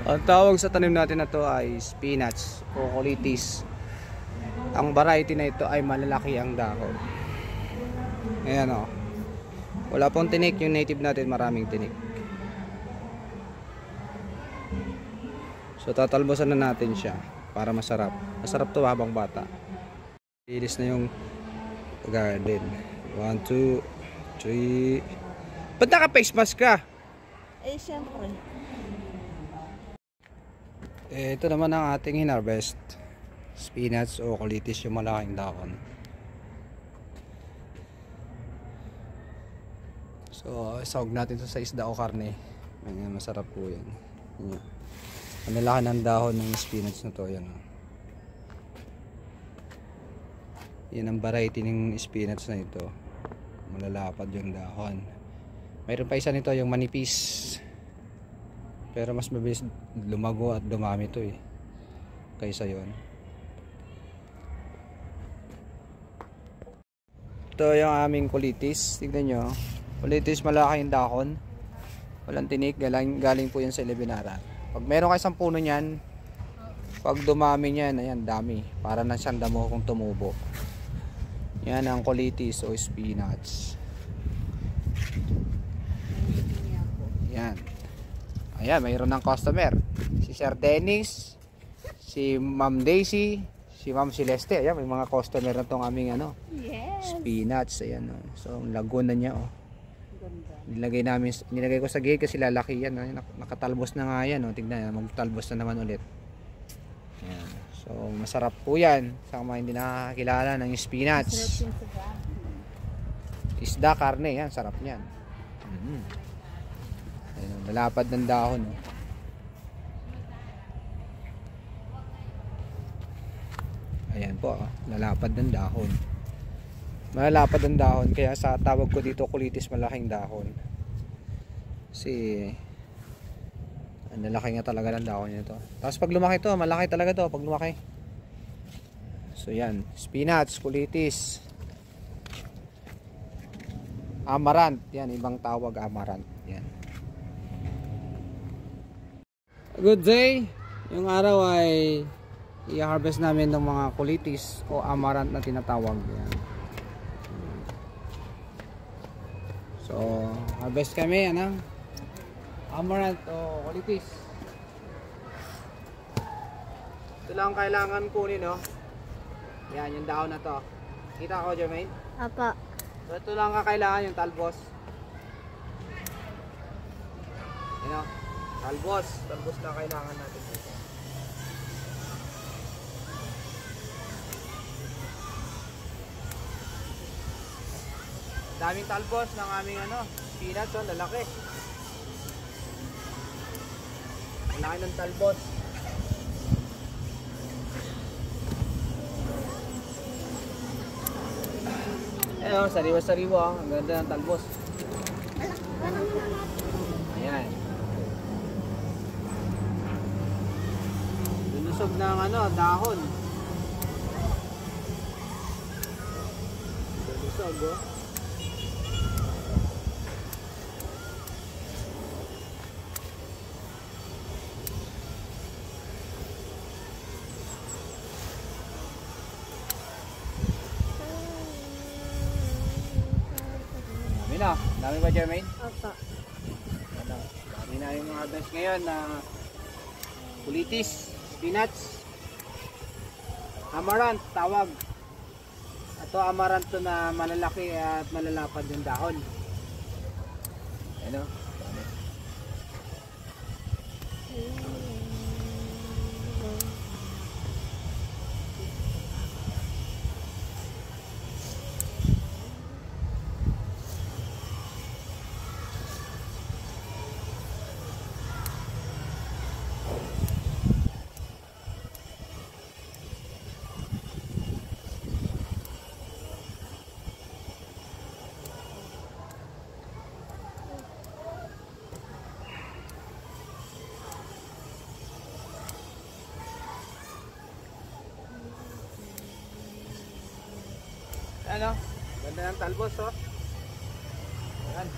Ang tawag sa tanim natin na to ay spinach o colitis. Ang variety na ito ay malalaki ang dahon. Ayan o. Wala pong tinik. Yung native natin maraming tinik. So tatalbosan na natin siya para masarap. Masarap to habang bata. Lilis na yung garden. 1, 2, 3. Ba't naka-face mask ka? Eh, syempre. Ito naman ang ating hinarvest. Spinach o colitis, yung malaking dahon. So, isawag natin ito sa isda o karne. Ayan, masarap po yan. Ayan. Ang lalaki ng dahon ng spinach na to. Ayan. Yan ang variety ng spinach na ito. Malalapad yung dahon. Mayroon pa isa nito, yung manipis. Pero mas mabilis lumago at dumami to eh. Kaysa yon. Ito yung aming colitis. Tignan nyo. Colitis malaking dahon. Walang tinik. Galing po yan sa Ilebinara. Pag meron kayo isang puno nyan, pag dumami nyan, ayan, dami. Para na siyang damo kung tumubo. Yan ang colitis o spinach. Yan. Ayan, mayroon ng customer. Si Sir Dennis, si Ma'am Daisy, si Ma'am Celeste. Ayan, may mga customer na itong aming Yes. spinach. Ayan, oh. So, lago na niya. Oh. Ganda. Nilagay ko sa gate kasi lalaki yan. Oh. Nakatalbos na nga yan. Oh. Tignan, magtalbos na naman ulit. Ayan. So, masarap po yan. Sa mga hindi nakakilala ng spinach. Isda, karne. Yan, sarap niyan. Ayan, lalapad ng dahon. Oh. Ayan po, oh. Lalapad ng dahon. Malalapad ang dahon. Kaya sa tawag ko dito, colitis malaking dahon. Kasi ang lalaki nga talaga ng dahon nito. Tapos pag lumaki to, malaki talaga to pag lumaki. So yan, spinach, colitis, amaranth. Yan, ibang tawag amaranth. Yan. Good day. Yung araw ay i-harvest namin ng mga colitis o amaranth na tinatawag. Yan. So, harvest kami amaranth o colitis. Ito lang kailangan kunin, no? Yan, yung dahon na to. Kita ko, Jermaine? Apa. So, ito lang kakailangan yung talbos. You know? Talbos na kailangan natin dito. Daming talbos ng aming spinach, oh, lalaki. Lalaki ng talbos. Ayan, sariwa-sariwa, ang ganda ng talbos. Ayan. Lulusog ng dahon. Lulusog, oh. Dami ba, Jermaine? Apa. Dami na yung harvest ngayon na colitis, spinach, amaranth, tawag. Ito amaranth to na malalaki at malalapad yung dahon. Ano? Ano? Ganda ng talbos, oh. Ayan.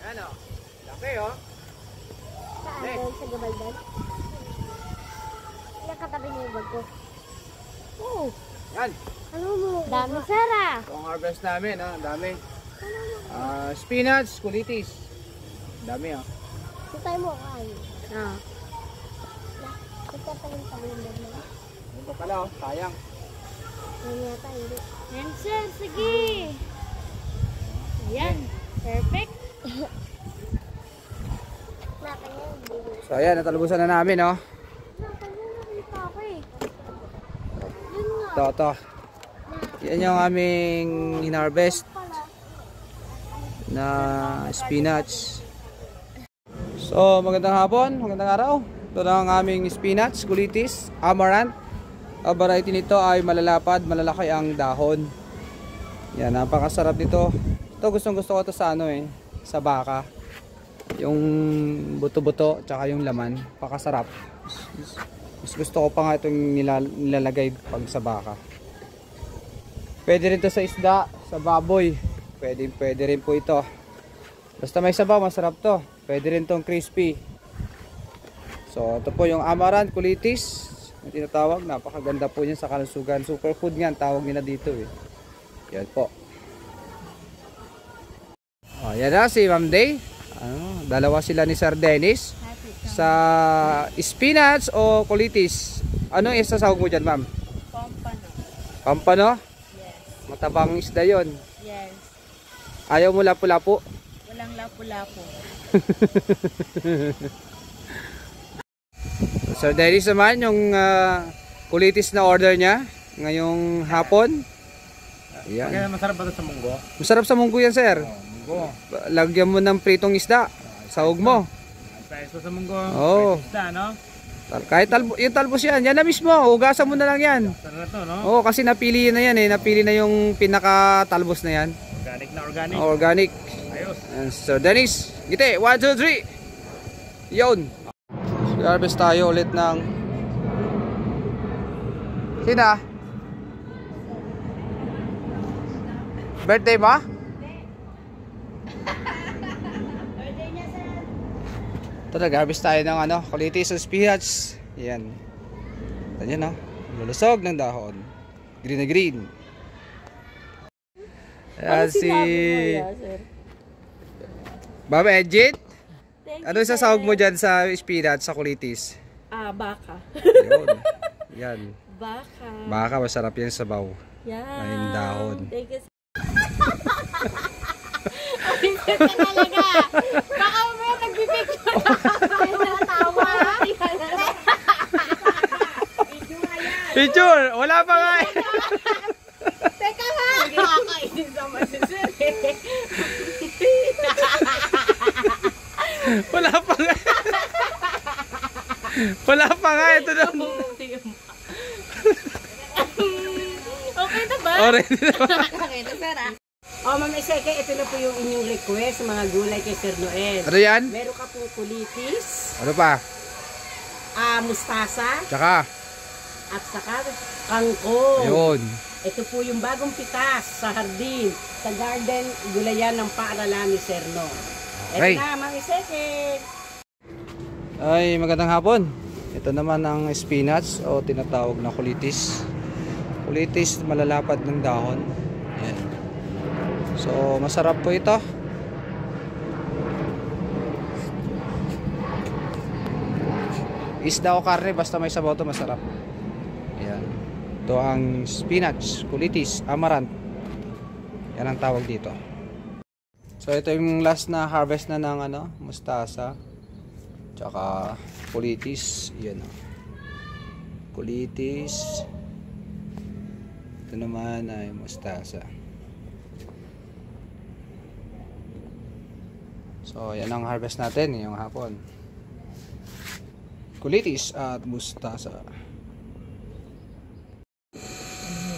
Ano? Laki oh. Saan doon sa Gabaldan? Yung katabi niyo yung bag ko. Oo. Yan. Ano mo? Dami Sara. Ito ang harvest namin, ha? Ang dami. Spinach, kulitis. Dami, ha? Ito tayo mo kain. Ah. Ito pa yung paglindag mo. Ito pala, oh. Sayang. Yan yata, hindi. Yan sir, sige. Ayan, perfect. Nakanya, hindi. So, ayan. Natalbusan na namin, oh. Nakanya, nakita ako eh. Yun nga. Ito. Yan yung aming in-harvest Pala. na spinach. So, magandang hapon, magandang araw. Ito na ang aming spinach, kulitis, amaranth. Ang variety nito ay malalapad, malalaki ang dahon. Yan, napakasarap nito. Ito gustong gusto ko ito sa ano sa baka. Yung buto-buto, tsaka yung laman, pakasarap. Mas gusto ko pa nga itong nilalagay pag sa baka. Pwede rin to sa isda, sa baboy. Pwede rin po ito. Basta may sabaw, masarap to. Pwede rin tong crispy. So, ito po yung amaranth, kulitis. Ang tinatawag, napakaganda po niyan sa kalusugan. Superfood nga ang tawag nila dito eh. Yan po. Yan na si Ma'am Day. Dalawa sila ni Sir Dennis. Sa spinach o kulitis. Ano yung isasawag mo dyan, Ma'am? Pampano. Pampano? Yes. Matabang isda yun. Yes. Ayaw mo lapu-lapu? Walang lapu-lapu. Sir Dennis naman yung kulitis na order niya ngayong hapon. Ayan. Kaya masarap ba ito sa munggo? Masarap sa munggo yan, sir. Munggo. Lagyan mo ng pritong isda. Sahog mo. Peso sa munggo. Oo. Peso isda, no? Kahit yung talbos yan. Yan na mismo. Hugasan mo na lang yan. Sarap na to, no? Oo, kasi napili na yan eh. Napili na yung pinaka-talbos na yan. Organic na organic. Organic. Ayos. And Sir Dennis. Gite. 1, 2, 3. Yun. Harvest tayo ulit ng Sina? Birthday mo? Ito, nag-harvest tayo ng kulitis sa spinach. Yan. Ito nyo, no? Lulusog ng dahon. Green na green. Ayan si Ma'am Edgit. Ano yung sasawag mo dyan sa spinach, sa kulitis? Baka. Yun. Yan. Baka. Baka masarap yan sa baw. Yan. Ayun dahon. Thank you. Talaga. Baka mo nagbibigyo na tawa. Picture! Wala pa nga eh. Teka ha. Nakakainis naman si Sir. Wala pa nga. Wala pa nga ito doon. Okay na ba? Alright na. Okay na, Sir. Ma'am Iseke, ito na po yung inyong request, mga gulay kay Sir Noel. Ano yan? Meron ka pong kulitis, Ano pa? mustasa, Tsaka. at saka kangkong. Ayun. Ito po yung bagong pitas sa hardin, sa garden, gulayan ng paaralan ni Sir No. Okay. Ito na, Ma'am Iseke. Ay, magandang hapon. Ito naman ang spinach o tinatawag na kulitis. Kulitis, malalapad ng dahon. Yan. So, masarap po ito. Isda o karne, basta may sabaw to, masarap. Yan. Ito ang spinach, kulitis, amaranth. Yan ang tawag dito. So, ito yung last na harvest na ng mustasa. Tsaka kulitis. Yan. Kulitis. Ito naman ay mustasa. So, yan ang harvest natin ngayong hapon. Kulitis at mustasa.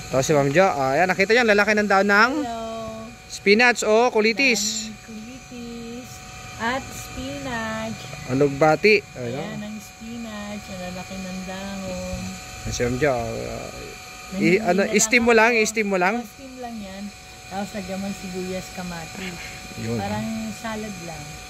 Ito si Ma'am Jo. Ayan, nakita niyo ang lalaki ng daon ng spinach o kulitis. Kulitis at spinach. Alugbati. Ayan ang spinach. Ang lalaki ng dahon. Si Ma'am Jo. Steam mo lang, steam mo lang. Steam lang yan. Tapos lagyan mo ng sibuyas, kamatis. Yun. Parang salad lang.